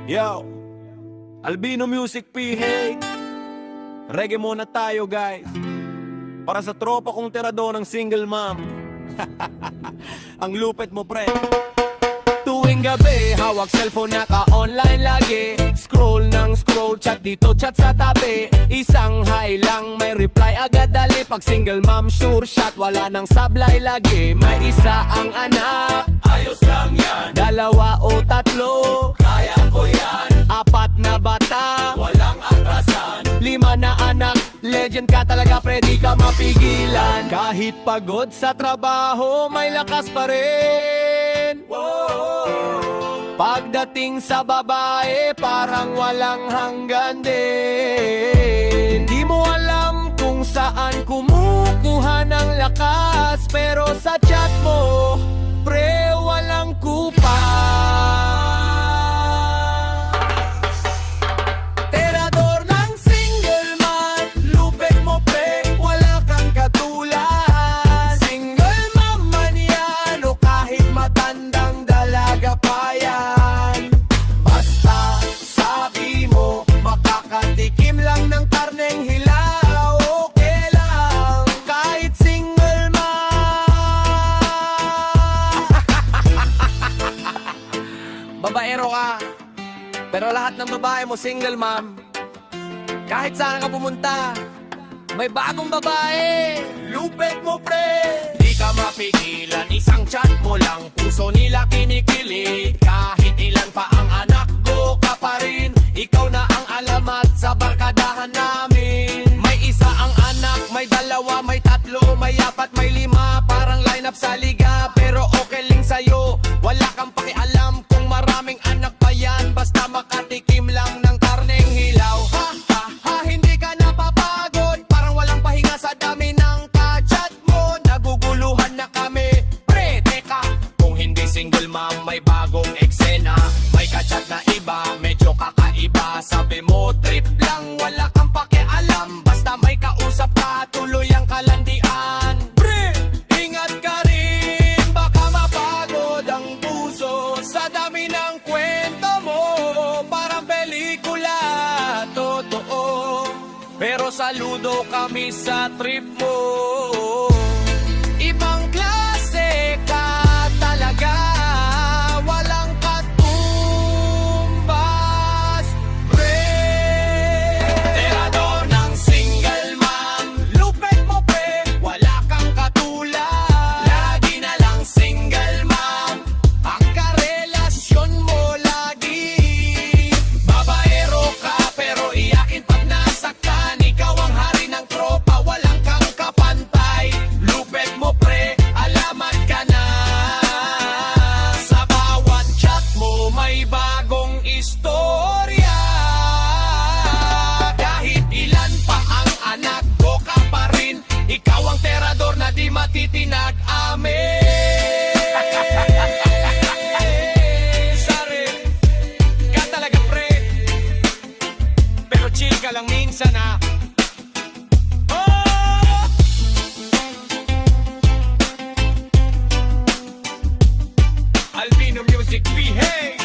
Yo, Albino Music PH. Reggae muna tayo guys, para sa tropa kong tirado ng single mom. Ang lupit mo pre. Tuwing gabi, hawak cellphone naka-online lagi. Scroll ng scroll, chat dito, chat sa tabi. Isang hi lang, may reply agad dali. Pag single mom, sure shot, wala nang sablay lagi. May isa ang anak, ayos lang yan. Dalawa o tatlo, kaya ko yan. Apat na bata, walang atrasan. 5 na anak, legend ka talaga pre, di ka mapigilan. Kahit pagod sa trabaho, may lakas pa rin. Pagdating sa babae, parang walang hanggan din. Di mo alam kung saan kumukuha ng lakas, pero sa chat mo, pre, walang kupas. Terador ng single man, lupit mo pre, wala kang katulad. Single mom man yan, o kahit matandang dalaga pa yan. Basta sabi mo, makakatikim lang ng karneng hilaw, okay lang, kahit single mom. Babaero ka, pero lahat ng babae mo single mom. Kahit saan ka pumunta, may bagong babae. Lupit mo pre, di ka mapigilan. Isang chat mo lang, puso nila kinikilig. Kahit ilan pa ang anak ko ka pa rin. Ikaw na ang alamat sa barkadahan namin. May isa ang anak, may dalawa, may tatlo, may apat, may 5. Parang lineup sa liga, pero okay lang sa'yo. Wala kang pakialam kung maraming anak pa yan. Basta makatikim lang ng karneng hilaw. Ha ha ha, hindi ka napapagod. Parang walang pahinga sa dami ng kachat mo. Naguguluhan na kami, pre, teka. Kung hindi single mom, may bagong eksena. May kachat na iba, medyo kakaiba. Sabi mo, trip lang, wala kang pakialam. Basta may kausap ka, tuloy ang kalandian. Pre, ingat ka rin, baka mapagod ang puso sa dami ng kwento mo. Parang pelikula, totoo, pero saludo kami sa trip mo. Ibang klase ka talaga, walang katumbas, pre. Terador ng single mom, lupit mo pre, wala kang katulad. Lagi na lang single mom, ang karelasyon mo lagi. Babaero ka pero iyakin pag nasaktan. Ikaw ang hari ng tropa, walang kang kapantay. Lupit mo pre, alamat ka na. Sa bawat chat mo may bagong istorya. Kahit ilan pa ang anak ko ka pa rin. Ikaw ang terador na di matitinag amin. Sorry, ka talaga pre, pero chill ka lang minsan ha. Oh! Albino Music PH.